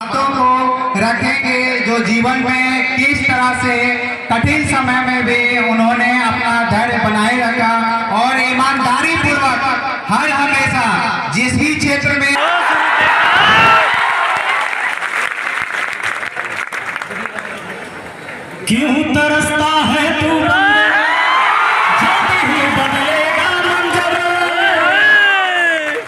बातों को रखेंगे जो जीवन में किस तरह से कठिन समय में भी उन्होंने अपना धैर्य बनाए रखा और ईमानदारी पूर्वक हर हमेशा जिस भी क्षेत्र में क्यों तरसता है तू जल्दी ही बदलेगा मंजर,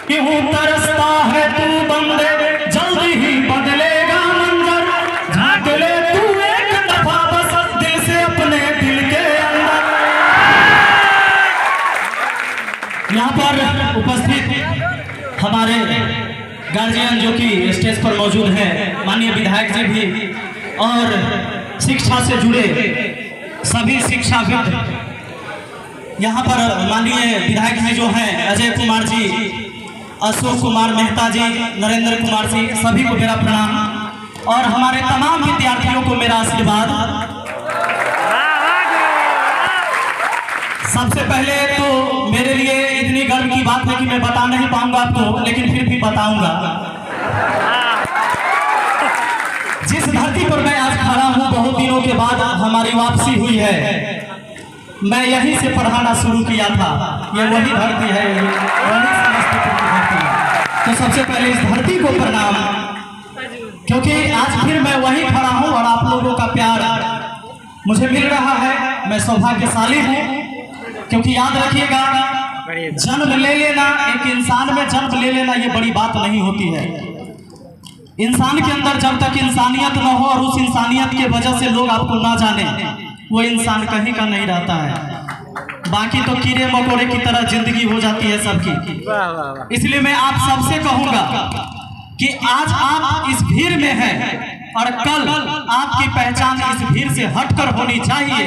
क्यों तरसता है तू बंदे जल्दी ही बदलेगा मंजर, झांक ले तू एक दफा बस दिल से अपने दिल के अंदर। यहाँ पर उपस्थित हमारे गार्जियन जो कि स्टेज पर मौजूद हैं, माननीय विधायक जी भी और शिक्षा से जुड़े सभी शिक्षाविद, यहाँ पर माननीय विधायक जी जो हैं अजय कुमार जी, अशोक कुमार मेहता जी, नरेंद्र कुमार जी, सभी को मेरा प्रणाम और हमारे तमाम विद्यार्थियों को मेरा आशीर्वाद। सबसे पहले तो मेरे लिए इतनी गर्व की बात है कि मैं बता नहीं पाऊंगा आपको, लेकिन फिर भी बताऊंगा। जिस धरती पर मैं आज खड़ा हूँ, बहुत दिनों के बाद हमारी वापसी हुई है। मैं यहीं से पढ़ाना शुरू किया था, ये वही धरती है, वही समस्तीपुर की धरती है। तो सबसे पहले इस धरती को प्रणाम, क्योंकि आज फिर मैं वहीं खड़ा हूँ और आप लोगों का प्यार मुझे मिल रहा है। मैं सौभाग्यशाली हूँ, क्योंकि याद रखिएगा, जन्म ले लेना, एक इंसान में जन्म ले लेना ये बड़ी बात नहीं होती है। इंसान के अंदर जब तक इंसानियत न हो और उस इंसानियत के वजह से लोग आपको ना जाने, वो इंसान कहीं का नहीं रहता है। बाकी तो कीड़े मकोड़े की तरह जिंदगी हो जाती है सबकी। इसलिए मैं आप सबसे कहूंगा कि आज आप इस भीड़ में हैं और कल आपकी पहचान इस भीड़ से हटकर होनी चाहिए।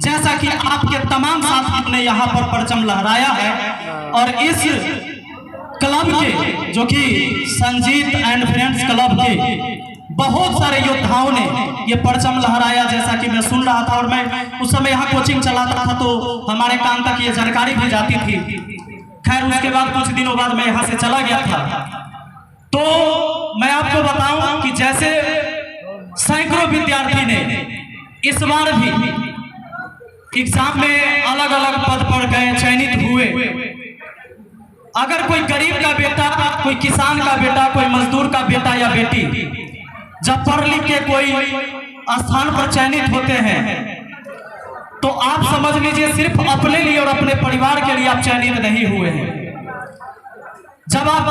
जैसा कि आपके तमाम साथियों ने यहाँ पर परचम लहराया है और इस क्लब के, जो कि संजीत एंड फ्रेंड्स क्लब के बहुत सारे योद्धाओं ने ये परचम लहराया, जैसा कि मैं सुन रहा था। और मैं उस समय यहाँ कोचिंग चलाता था, तो हमारे कान तक ये जानकारी भी जाती थी। खैर, उसके बाद कुछ दिनों बाद मैं यहाँ से चला गया था। तो मैं आपको बताऊं कि जैसे सैकड़ों विद्यार्थी ने इस बार भी एग्जाम में अलग अलग पद पर गए, चयनित हुए। अगर कोई गरीब का बेटा, कोई किसान का बेटा, कोई मजदूर का बेटा या बेटी जब पढ़ लिख के कोई स्थान पर चयनित होते हैं, तो आप समझ लीजिए सिर्फ अपने लिए और अपने परिवार के लिए आप चयनित नहीं हुए हैं। जब आप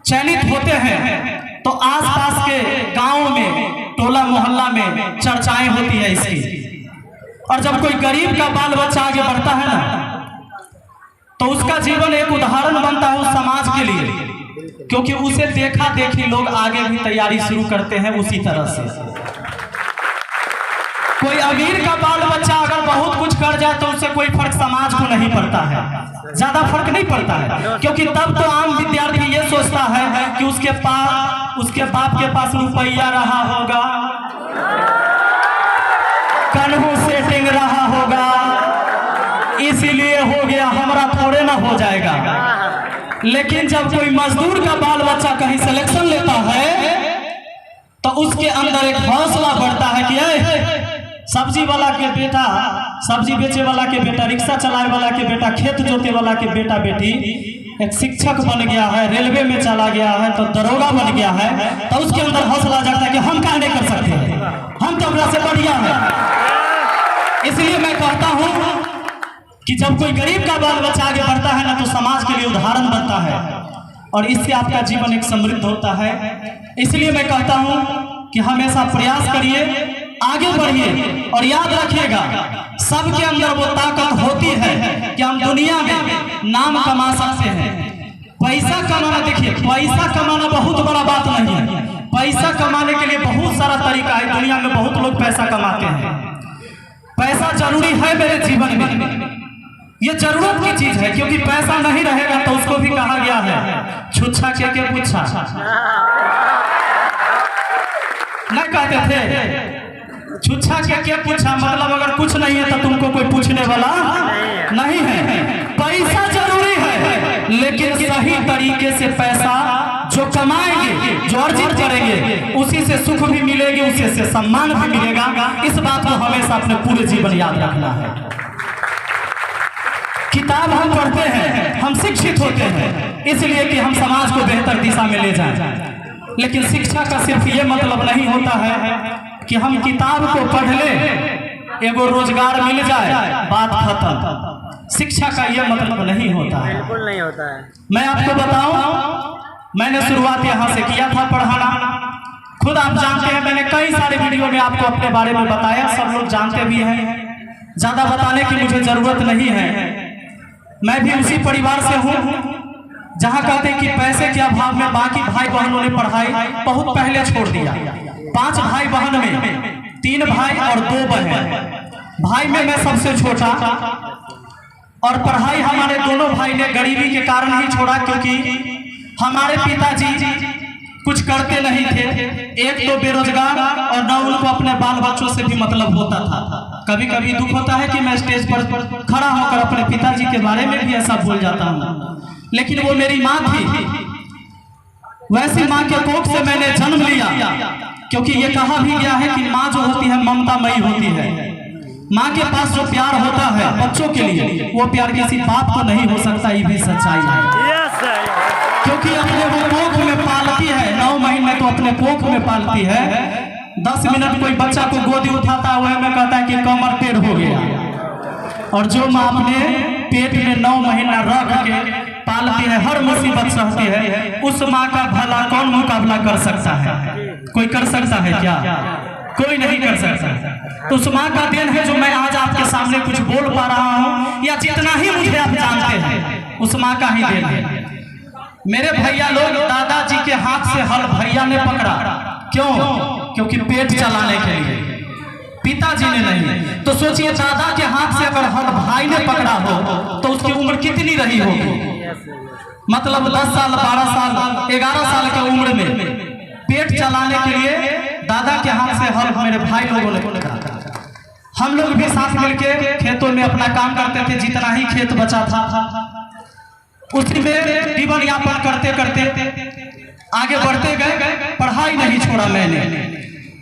चयनित होते हैं तो आसपास के गांवों में, टोला मोहल्ला में चर्चाएं होती है इसकी। और जब कोई गरीब का बाल बच्चा आगे बढ़ता है ना, तो उसका जीवन एक उदाहरण बनता है उस समाज के लिए, क्योंकि उसे देखा देखी लोग आगे भी तैयारी शुरू करते हैं उसी तरह से। कोई अमीर का बाल बच्चा अगर बहुत कुछ कर जाए तो उससे कोई फर्क समाज को नहीं पड़ता है, ज्यादा फर्क नहीं पड़ता है, क्योंकि तब तो आम विद्यार्थी ये सोचता है कि उसके बाप के पास रुपया रहा होगा, कन्हू सेटिंग रहा होगा, इसीलिए हो गया, हमारा थोड़े ना हो जाएगा। लेकिन जब कोई मजदूर का बाल बच्चा कहीं सिलेक्शन लेता है तो उसके अंदर एक हौसला बढ़ता है कि सब्जी वाला के बेटा, सब्जी बेचे वाला के बेटा, रिक्शा चलाने वाला के बेटा, खेत जोते वाला के बेटा बेटी एक शिक्षक बन गया है, रेलवे में चला गया है, तो दरोगा बन गया है, तो उसके अंदर हौसला जगता है कि हम क्या नहीं कर सकते, हम तो अपना से बढ़िया है। इसलिए मैं कहता हूँ कि जब कोई गरीब का बाल बच्चा आगे बढ़ता है ना, तो समाज के लिए उदाहरण बनता है और इससे आपका जीवन एक समृद्ध होता है। इसलिए मैं कहता हूं कि हमेशा प्रयास करिए, आगे बढ़िए और याद रखिएगा, सबके अंदर वो ताकत होती है कि हम दुनिया में नाम कमा सकते हैं। पैसा कमाना, देखिए पैसा कमाना बहुत बड़ा बात नहीं है। पैसा कमाने के लिए बहुत सारा तरीका है, दुनिया में बहुत लोग पैसा कमाते हैं। पैसा जरूरी है मेरे जीवन में, ये जरूरत की चीज है, क्योंकि पैसा नहीं रहेगा तो उसको भी कहा गया है छुच्छा के पूछा नहीं कहते थे, छुच्छा के पूछा मतलब अगर कुछ नहीं है तो तुमको कोई पूछने वाला नहीं है। पैसा जरूरी है, लेकिन सही तरीके से पैसा जो कमाएंगे, जो अर्जित करेंगे उसी से सुख भी मिलेगी, उसी से सम्मान भी मिलेगा। इस बात को हमेशा अपने पूरे जीवन याद रखना है। किताब हम पढ़ते हैं, हम शिक्षित होते हैं इसलिए कि हम समाज को बेहतर दिशा में ले जाएं, लेकिन शिक्षा का सिर्फ ये मतलब नहीं होता है कि हम किताब को पढ़ ले, एगो रोजगार मिल जाए, बात खत्म। शिक्षा का ये मतलब नहीं होता है, बिल्कुल नहीं होता है। मैं आपको बताऊं, मैंने शुरुआत यहाँ से किया था पढ़ाना। खुद आप जानते हैं, मैंने कई सारे वीडियो में आपको अपने बारे में बताया, सब लोग जानते भी हैं, ज्यादा बताने की मुझे जरूरत नहीं है। मैं भी उसी परिवार से हूँ जहाँ कहते हैं कि पैसे के अभाव में बाकी भाई बहनों ने पढ़ाई बहुत पहले छोड़ दिया। 5 भाई बहन में 3 भाई और 2 बहन। भाई में मैं सबसे छोटा, और पढ़ाई हमारे दोनों भाई ने गरीबी के कारण ही छोड़ा, क्योंकि हमारे पिताजी कुछ करते नहीं थे। एक तो बेरोजगार और न उनको अपने बाल बच्चों से भी मतलब होता था। कभी कभी दुख होता है कि मैं स्टेज पर खड़ा होकर अपने पिताजी के बारे में भी ऐसा भूल जाता हूँ, लेकिन वो मेरी माँ थी। वैसी माँ के कोख से मैंने जन्म लिया, क्योंकि ये कहा भी गया है कि माँ जो होती है ममतामयी होती है। माँ के पास जो प्यार होता है बच्चों के लिए, वो प्यार किसी बाप को नहीं हो सकता, ये भी सच्चाई है। क्योंकि अपने वो कोख में पालती है, 9 महीने तो अपने कोख में पालती है। 10 मिनट कोई बच्चा को गोदी उठाता है, वह में कहता है कि कमर टेढ़ हो गया। और जो माँ अपने पेट में 9 महीना रख के पालती है, हर मुसीबत सहती है, उस माँ का भला कौन मुकाबला कर सकता है? कोई कर सकता है क्या? कोई नहीं कर सकता। तो उस माँ का देन है जो मैं आज आपके सामने कुछ बोल पा रहा हूँ, या जितना ही मुझे आप जानते हैं उस माँ का ही देन है। मेरे भैया लोग दादाजी के हाथ से हल भैया ने पकड़ा, क्यों? क्योंकि पेट चलाने के लिए, पिताजी ने नहीं। तो सोचिए, दादा के हाथ से अगर हल भाई ने पकड़ा हो तो उसकी उम्र कितनी रही होगी? मतलब 10 साल, 12 साल, 11 साल की उम्र में पेट चलाने के लिए दादा के हाथ से हल मेरे भाई लोगों ने पकड़ा। हम लोग भी साथ मिलके खेतों में अपना काम करते थे, जितना ही खेत बचा था उसी में जीवन यापन करते करते आगे बढ़ते गए। पढ़ाई नहीं छोड़ा मैंने,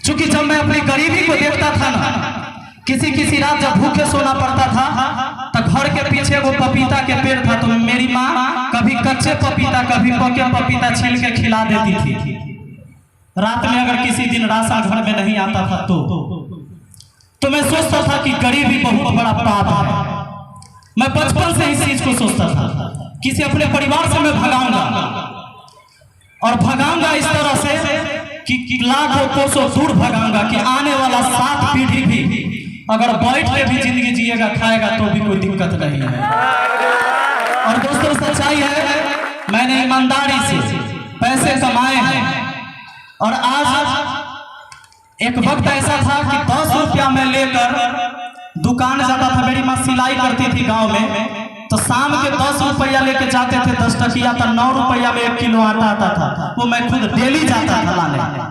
क्योंकि जब मैं अपनी गरीबी को देखता था ना, किसी रात जब भूखे सोना पड़ता था तो घर के पीछे वो पपीता के पेड़ था, तो मेरी माँ कभी कच्चे पपीता कभी पके पपीता छील के खिला देती थी। रात में अगर किसी दिन राशन घर में नहीं आता था तो मैं सोचता था कि गरीबी बहुत बड़ा पाप है। मैं बचपन से इस चीज को सोचता था, किसी अपने परिवार से मैं भगाऊंगा, और भगाऊंगा इस तरह से कि लाखों कोसों दूर भगाऊंगा कि आने वाला 7 पीढ़ी भी अगर बैठ के भी जिंदगी जिएगा खाएगा तो भी कोई दिक्कत नहीं है। और दोस्तों, सच्चाई है, मैंने ईमानदारी से पैसे कमाए हैं। और आज एक वक्त ऐसा था कि 10 रुपया में लेकर दुकान जाता था। मेरी माँ सिलाई करती थी गांव में, तो शाम के 10 रुपया लेके जाते थे 10 टकिया, तो 9 रुपया में 1 किलो आटा आता था। वो मैं खुद डेली जाता था लाने।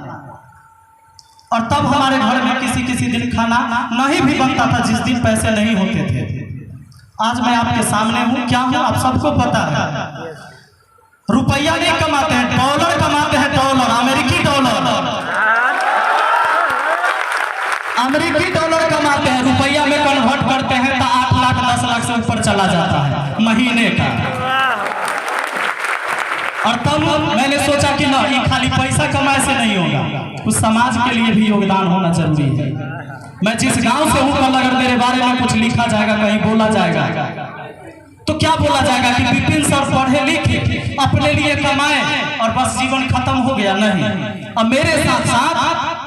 और तब हमारे घर में किसी दिन खाना नहीं भी बनता था, जिस दिन पैसे नहीं होते थे। आज मैं आपके सामने हूँ, क्या हूँ आप सबको पता है। रुपया नहीं कमाते हैं, डॉलर कमाते हैं, डॉलर, अमेरिकी डॉलर। अमेरिकी डॉलर कमाते हैं, रुपया में कन्वर्ट करते हैं तो 8 लाख 10 लाख से ऊपर चला जाता है महीने का। और तब मैंने सोचा कि ना, ये खाली पैसा कमाए से नहीं होगा, कुछ समाज के लिए भी योगदान होना जरूरी है। मैं जिस गांव से हूँ, कल अगर मेरे बारे में कुछ लिखा जाएगा, कहीं बोला जाएगा, तो क्या बोला जाएगा कि विपिन सर पढ़े लिखे अपने लिए कमाए और बस जीवन खत्म हो गया? नहीं। अब मेरे साथ साथ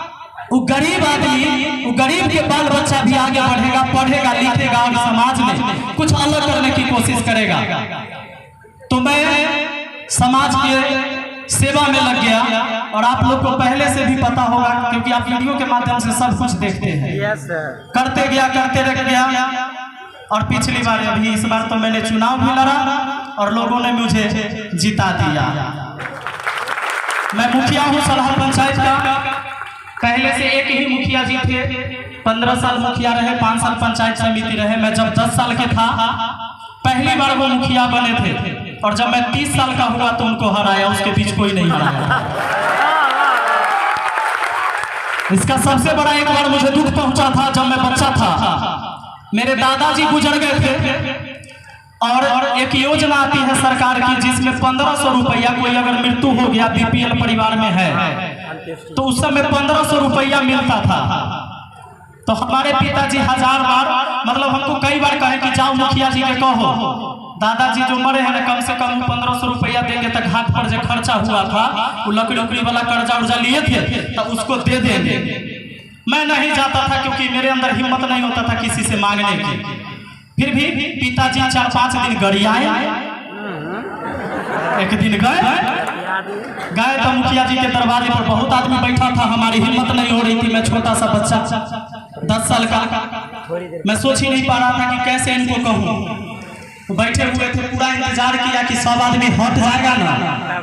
वो गरीब आदमी, वो गरीब के बाल बच्चा भी आगे बढ़ेगा, पढ़ेगा, लिखेगा और समाज में कुछ अलग करने की कोशिश करेगा। तो मैं समाज के सेवा में लग गया। और आप लोग को पहले से भी पता होगा, क्योंकि आप वीडियो के माध्यम से सब कुछ देखते हैं। करते गया, करते रह गया। और पिछली बार, अभी इस बार तो मैंने चुनाव भी लड़ा और लोगों ने मुझे जिता दिया। मैं मुखिया हूँ सलहा पंचायत का। पहले से एक ही मुखिया जी थे, 15 साल मुखिया रहे, 5 साल पंचायत समिति रहे। मैं जब 10 साल के था पहली बार वो मुखिया बने थे, और जब मैं 30 साल का हुआ तो उनको हराया, उसके बीच कोई नहीं हराया। इसका सबसे बड़ा एक बार मुझे दुख पहुंचा था जब मैं बच्चा था। मेरे दादाजी गुजर गए थे और एक योजना आती है सरकार की जिसमें 1500 रुपया, कोई अगर मृत्यु हो गया बीपीएल परिवार में है तो उस समय 1500 रुपया मिलता था। तो हमारे पिताजी 1000 बार, मतलब हमको कई बार कहे कि जाओ मुखिया जी के कहो, दादाजी जो मरे हैं कम से कम 1500 रुपया देंगे तक घाट पर जो खर्चा हुआ था वो लकड़ी वाला कर्जा उर्जा लिए थे तो उसको दे देंगे। मैं नहीं जाता था क्योंकि मेरे अंदर हिम्मत नहीं होता था किसी से मांगने की। फिर भी पिताजी 4-5 दिन गरियाए, एक दिन गए तो मुखिया जी के दरवाजे पर बहुत आदमी बैठा था। हमारी हिम्मत नहीं हो रही थी, मैं छोटा सा बच्चा 10 साल का, मैं सोच ही नहीं पा रहा था कि कैसे इनको कहूँ। तो बैठे हुए थे, पूरा इंतजार किया कि सब आदमी हट जाएगा ना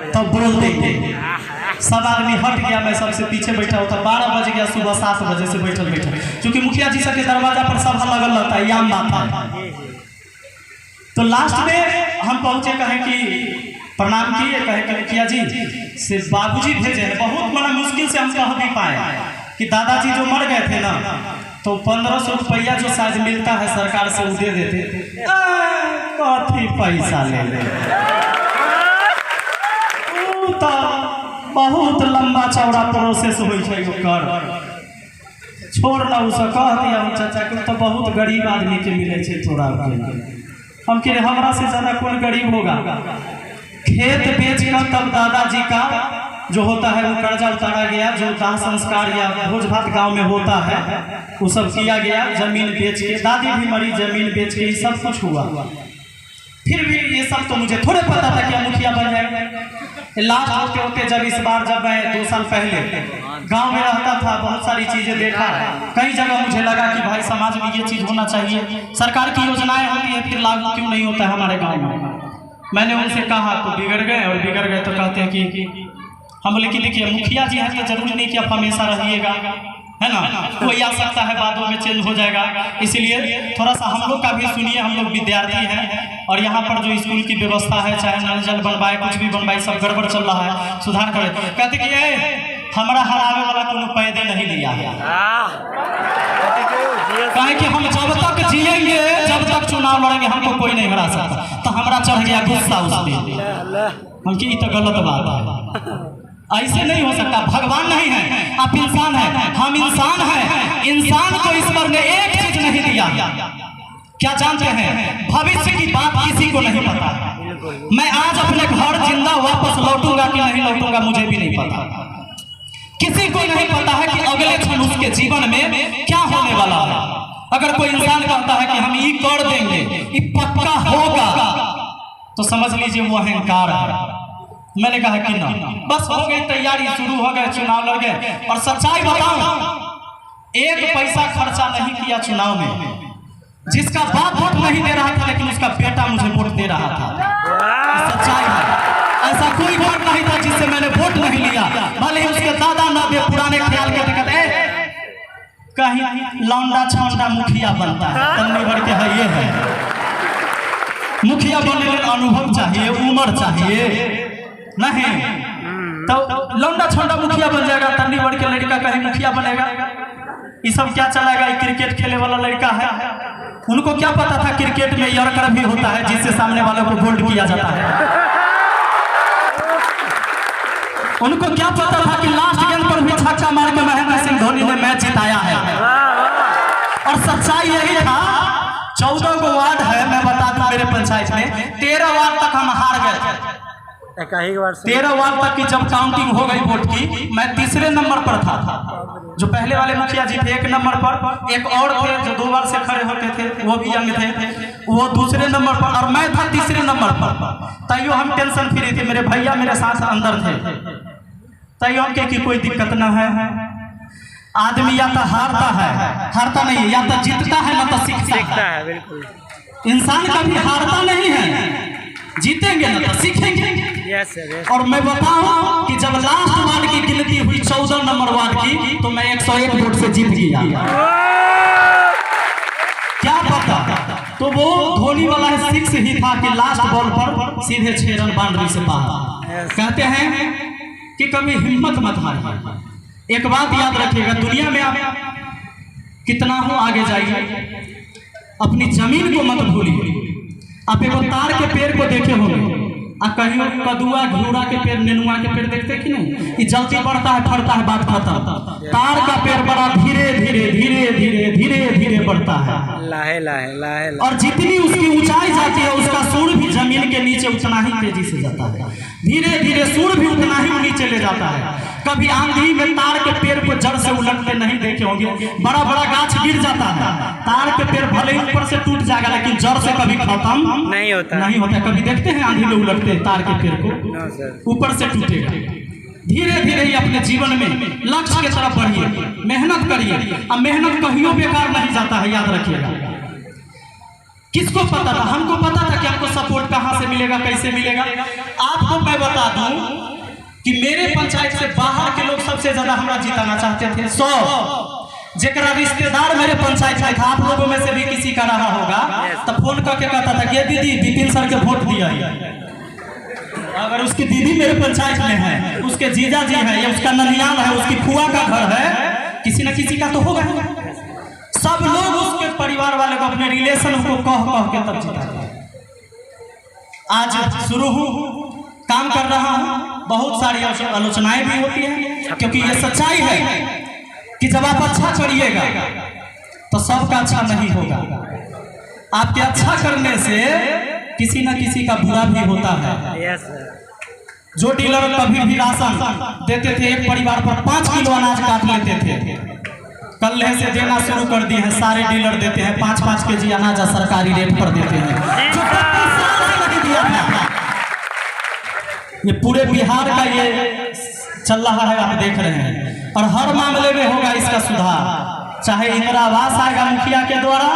तब तो बोल देंगे। सब आदमी हट गया, मैं सबसे पीछे बैठा होता। 12 बज गया, सुबह 7 बजे से बैठल क्योंकि मुखिया जी सबके दरवाजा पर सभा लगल रहता है, याम बात है। तो लास्ट में हम पहुंचे, कहे कि प्रणाम किए, कहे कि मुखिया जी से बाबूजी भेजे हैं। बहुत बड़ा मुश्किल से हम कह भी पाए कि दादाजी जो मर गए थे ना तो 1500 रुपया जो शायद मिलता है सरकार से वो दे देते। काफी पैसा ले तो बहुत लंबा चौड़ा प्रोसेस हो कर छोड़ ना उसे कह दिया चाचा को तो बहुत गरीब आदमी के मिले छे थोड़ा। हम कह हमरा से ज्यादा कौन गरीब होगा। खेत बेच कर तब दादाजी का जो होता है वो कर्जा उतारा गया, जो दाह संस्कार या भोज भात गाँव में होता है वो सब किया गया। जमीन बेच के, दादी भी मरी, जमीन बेच के सब कुछ हुआ। फिर भी ये सब तो मुझे थोड़े पता था कि मुखिया बन जाएगा। लास्ट होते होते जब मैं 2 साल पहले गांव में रहता था, बहुत सारी चीजें देखा, कई जगह मुझे लगा कि भाई समाज में ये चीज होना चाहिए। सरकार की योजनाएं होती है, फिर लागू क्यों नहीं होता है हमारे गाँव में। मैंने उनसे कहा तो बिगड़ गए तो कहते हैं कि हम बोले कि देखिए मुखिया जी हैं तो जरूरी नहीं कि आप हमेशा रहिएगा, है ना, कोई आ सकता है बादों में चेंज हो जाएगा। इसलिए थोड़ा सा हम लोग का भी सुनिए, हम लोग विद्यार्थी हैं और यहाँ पर जो स्कूल की व्यवस्था है, चाहे नल जल बनवाए कुछ भी बनवाए, सब गड़बड़ चल रहा है, सुधार करें। कहते कि हमारा हरावे वाला कोनो पैदे नहीं लिया है, कहे कि हम जब तक जिएंगे, जब तक चुनाव लड़ेंगे हमको कोई नहीं हरा सकता। तो हमारा चढ़ गया गुस्सा उस दिन, हम की तो गलत बात है, ऐसे नहीं हो सकता। भगवान नहीं है, आप इंसान है, हम इंसान हैं। इंसान को ईश्वर ने एक चीज नहीं दिया, क्या जानते हैं? भविष्य की बात किसी को नहीं पता। मैं आज अपने घर जिंदा वापस लौटूंगा कि नहीं लौटूंगा मुझे भी नहीं पता। किसी को नहीं पता है कि अगले क्षण उसके जीवन में क्या होने वाला है। अगर कोई इंसान कहता है कि हम ये कर देंगे, ये पक्का होगा, तो समझ लीजिए वो अहंकार है। मैंने कहा कि ना, बस हो गई तैयारी, शुरू हो गए, चुनाव लड़ गए। और सच्चाई बताऊं, 1 पैसा खर्चा नहीं किया चुनाव में। जिसका बाप वोट नहीं दे रहा था लेकिन उसका बेटा मुझे वोट दे रहा था, सच्चाई है। ऐसा कोई वोट नहीं था जिससे मैंने वोट नहीं लिया, भले ही उसके दादा ना दे, पुराने ख्याल के तहत कहीं लौंडा छौंडा मुखिया बनता है, तन्नी भर के है। ये है मुखिया बनने में अनुभव चाहिए, उम्र चाहिए, नहीं तो लौंडा छौंडा मुखिया बन जाएगा। तन्नी भर के लड़का कहीं मुखिया बनेगा, ये सब क्या चलाएगा? क्रिकेट खेले वाला लड़का है, उनको क्या पता था क्रिकेट में यॉर्कर भी होता है जिससे सामने वालों को बोल्ड किया जाता है। उनको क्या पता था कि लास्ट गेंद पर भी छक्का मार के महेंद्र सिंह धोनी ने मैच जिताया है। और सच्चाई यही था, 14 गो वार्ड है, मैं बता दूं मेरे पंचायत में 13 वार्ड तक हम हार गए थे। 13 वार्ड तक की जब काउंटिंग हो गई वोट की, मैं तीसरे नंबर पर था। जो पहले वाले मुखिया जी थे 1 नंबर पर, एक और थे जो 2 बार से खड़े होते थे, वो भी यंग थे, वो दूसरे नंबर पर, और मैं था तीसरे नंबर पर। तैयो हम टेंशन फ्री थे, मेरे भैया मेरे साथ अंदर थे। तैयो हम कि कोई दिक्कत ना है। आदमी या तो हारता नहीं, या तो जीतता है ना तो सीखता है। बिल्कुल, इंसान कभी हारता नहीं है, जीतेंगे ना तो सीखेंगे। और मैं बताऊं कि जब लास्ट वार्ड की गिनती हुई 14 नंबर वार्ड की, तो मैं 101 वोट से जीत गया। क्या पता, तो वो धोनी वाला 6 ही था कि लास्ट बॉल पर सीधे 6 रन बाउंड्री से बाहर। कहते हैं कि कभी हिम्मत मत हारिए, एक बात याद रखिएगा, दुनिया में आप कितना हो आगे जाइए, अपनी जमीन को मत भूलिए। आप एक तार के पेड़ को देखे होंगे, आप कहीं कदुआ घिउरा के पेड़ नेनुआ के पेड़ देखते कि नहीं, ये जल्दी बढ़ता है फरता है, बात खत्म। तार का पेड़ बड़ा धीरे धीरे धीरे धीरे धीरे धीरे बढ़ता है, लाहे लाहे लाहे, और जितनी उसकी ऊंचाई जाती है उसका सूर भी जमीन के नीचे उतना ही तेजी से जाता है, धीरे धीरे सूर भी उतना ही नीचे ले जाता है। कभी आंधी में तार के पेड़ को जड़ से उलटते नहीं देखे होंगे, बड़ा बड़ा गाछ गिर जाता है, तार के पेड़ भले ही ऊपर से टूट जाएगा लेकिन जड़ से कभी खत्म नहीं होता। कभी देखते हैं आंधी में उलटते तार के पेड़ को, ऊपर से टूटेगा। धीरे धीरे ही अपने जीवन में लक्ष्य की तरफ बढ़िए, मेहनत करिए, अब मेहनत कहियो बेकार नहीं जाता है, याद रखिएगा। किसको पता था? हमको पता था कि हमको सपोर्ट कहाँ से मिलेगा, कैसे मिलेगा। आपको मैं बता दूं कि मेरे पंचायत से बाहर के लोग सबसे ज्यादा हमरा जिताना चाहते थे। 100 जेकरा रिश्तेदार मेरे पंचायत में था, आप लोगों में से भी किसी का रहा होगा, तब फोन करके कहता था कि ये दीदी विपिन सर के वोट दिया है। अगर उसकी दीदी मेरे पंचायत में है, उसके जीजा जी है, या उसका ननियाल है, उसकी फुआ का घर है, किसी न किसी का तो होगा। सब लोग उसके परिवार वाले को, अपने रिलेशन को कह कह के तब जिता। आज शुरू हूँ, काम कर रहा हूँ, बहुत सारी आलोचनाएं भी होती हैं, क्योंकि ये सच्चाई है कि जब आप अच्छा करिएगा तो सबका अच्छा नहीं होगा। आपके अच्छा करने से किसी न किसी का बुरा भी होता है। जो डीलर कभी भी राशन देते थे, एक परिवार पर 5 किलो अनाज काट लेते थे, कल से देना शुरू कर दिए हैं। सारे डीलर देते हैं 5-5 केजी अनाज सरकारी रेट पर देते हैं, जो 25 साल से नहीं दिया था। ये पूरे बिहार का ये चल रहा है, आप देख रहे हैं, और हर मामले में होगा इसका सुधार। चाहे इंदिरा आवास आएगा मुखिया के द्वारा,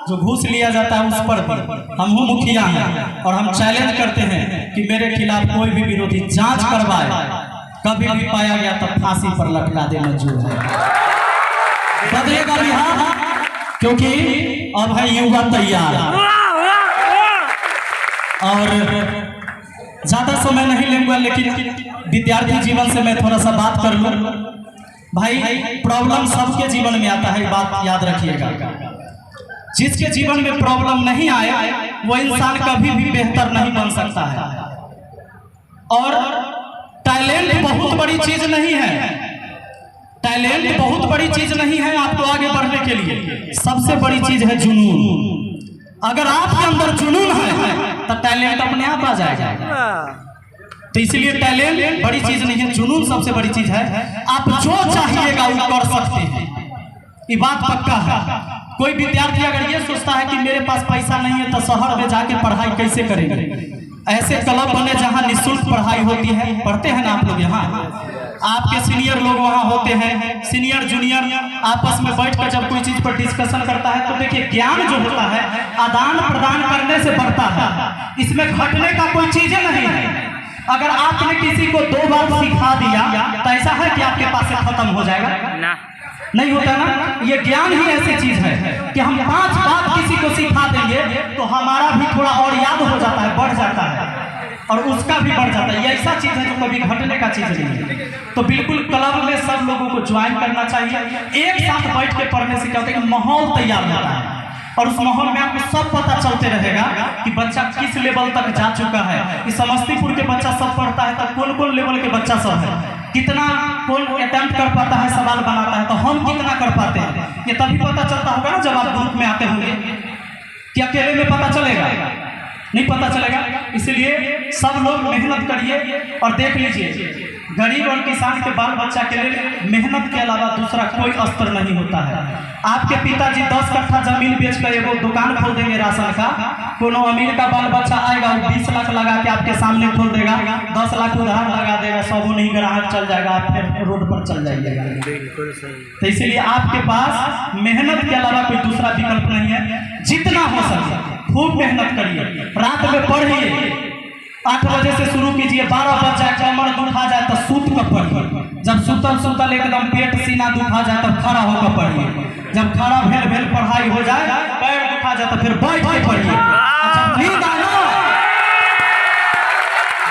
जो घूस लिया जाता है उस पर भी हम मुखिया हैं, और हम चैलेंज करते हैं कि मेरे खिलाफ कोई भी विरोधी जांच करवाए, कभी भी पाया गया तो फांसी पर लटका दे मंजूर है। बदलेगा बिहार, क्योंकि अब है युवा तैयार। और ज्यादा समय नहीं लूंगा, लेकिन विद्यार्थी जीवन से मैं थोड़ा सा बात कर लूं। भाई, प्रॉब्लम सबके जीवन में आता है, बात याद रखिएगा। जिसके जीवन में प्रॉब्लम नहीं आए वो इंसान कभी भी बेहतर नहीं बन सकता है। और टैलेंट बहुत बड़ी चीज नहीं है, टैलेंट बहुत बड़ी चीज नहीं है आपको आगे बढ़ने के लिए। सबसे बड़ी चीज है जुनून। अगर आपके अंदर जुनून है तो टैलेंट अपने आप आ जाएगा। तो इसलिए टैलेंट बड़ी चीज नहीं है, जुनून सबसे बड़ी चीज है। आप जो चाहिएगा वो कर सकते हैं, ये बात पक्का है। कोई विद्यार्थी अगर ये सोचता है कि मेरे पास पैसा नहीं है तो शहर में जाके पढ़ाई कैसे करेंगे, ऐसे क्लब बने जहाँ निःशुल्क पढ़ाई होती है, पढ़ते हैं ना आप लोग। यहाँ आपके सीनियर लोग वहाँ होते हैं, सीनियर जूनियर आपस में बैठ कर जब कोई चीज पर डिस्कशन करता है तो देखिए ज्ञान जो होता है आदान प्रदान करने से बढ़ता है, इसमें घटने का कोई चीज नहीं है। अगर आपने किसी को 2 बार सिखा दिया तो ऐसा है कि आपके पास से खत्म हो जाएगा ना? नहीं होता ना। ये ज्ञान ही ऐसी चीज है कि हम 5 बात किसी को सिखा देंगे तो हमारा भी थोड़ा और याद हो जाता है, बढ़ जाता है, और उसका भी बढ़ जाता है। ये ऐसा चीज है जो कभी घटने का चीज नहीं है। तो बिल्कुल क्लब में सब लोगों को ज्वाइन करना चाहिए। एक साथ बैठ के पढ़ने से क्या होता है कि माहौल तैयार होता है, और उस माहौल में आपको सब पता चलते रहेगा कि बच्चा किस लेवल तक जा चुका है। इस समस्तीपुर के बच्चा सब पढ़ता है तो कौन कौन लेवल के बच्चा सब है, कितना कौन अटेम्प्ट कर पाता है, सवाल बनाता है, तो हम कितना कर पाते हैं, ये तभी पता चलता होगा ना जब आप ग्रुप में आते होंगे। कि अकेले में पता चलेगा? नहीं पता चलेगा। इसलिए सब लोग मेहनत करिए। और देख लीजिए, गरीब और किसान के बाल बच्चा के लिए मेहनत के अलावा दूसरा कोई अस्त्र नहीं होता है। आपके पिताजी 10 कट्ठा जमीन बेच कर एगो दुकान खोल देंगे राशन का, कोनो अमीर का बाल बच्चा आएगा वो 20 लाख लगा के आपके सामने खोल देगा, 10 लाख उधार लगा देगा, सब नहीं ग्राहक चल जाएगा, आप फिर रोड पर चल जाइएगा। बिल्कुल सही। तो इसीलिए आपके पास मेहनत के अलावा कोई दूसरा विकल्प नहीं है। जितना हो सके खूब मेहनत करिए, रात में पढ़िए, 8 बजे से शुरू कीजिए, 12 बज जाए, कमर दुखा जाए तो सूत कर पढ़िए। जब सुतल एकदम पेट सीना दुखा जाए तब खड़ा होकर पढ़िए। जब खड़ा भेल पढ़ाई हो जाए, पैर दुखा जाए तो फिर बैठ के पढ़िए। जब नींद आए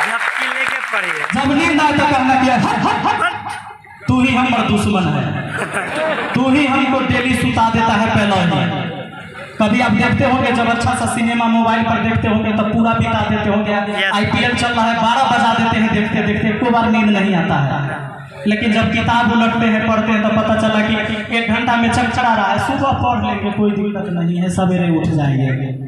झपकी लेके पढ़िए। जब नींद आए तो कहना कि तू ही हमारा दुश्मन है, तू ही हमको डेली सुता देता है पहले ही। कभी आप देखते होंगे जब अच्छा सा सिनेमा मोबाइल पर देखते होंगे तब पूरा बिता देते होंगे। IPL चल रहा है 12 बजा देते हैं देखते देखते, एको बार नींद नहीं आता है। लेकिन जब किताब उलटते हैं पढ़ते हैं तो पता चला कि 1 घंटा में चकचरा रहा है, सुबह पढ़ लेंगे कोई दिक्कत नहीं है, सवेरे उठ जाएंगे।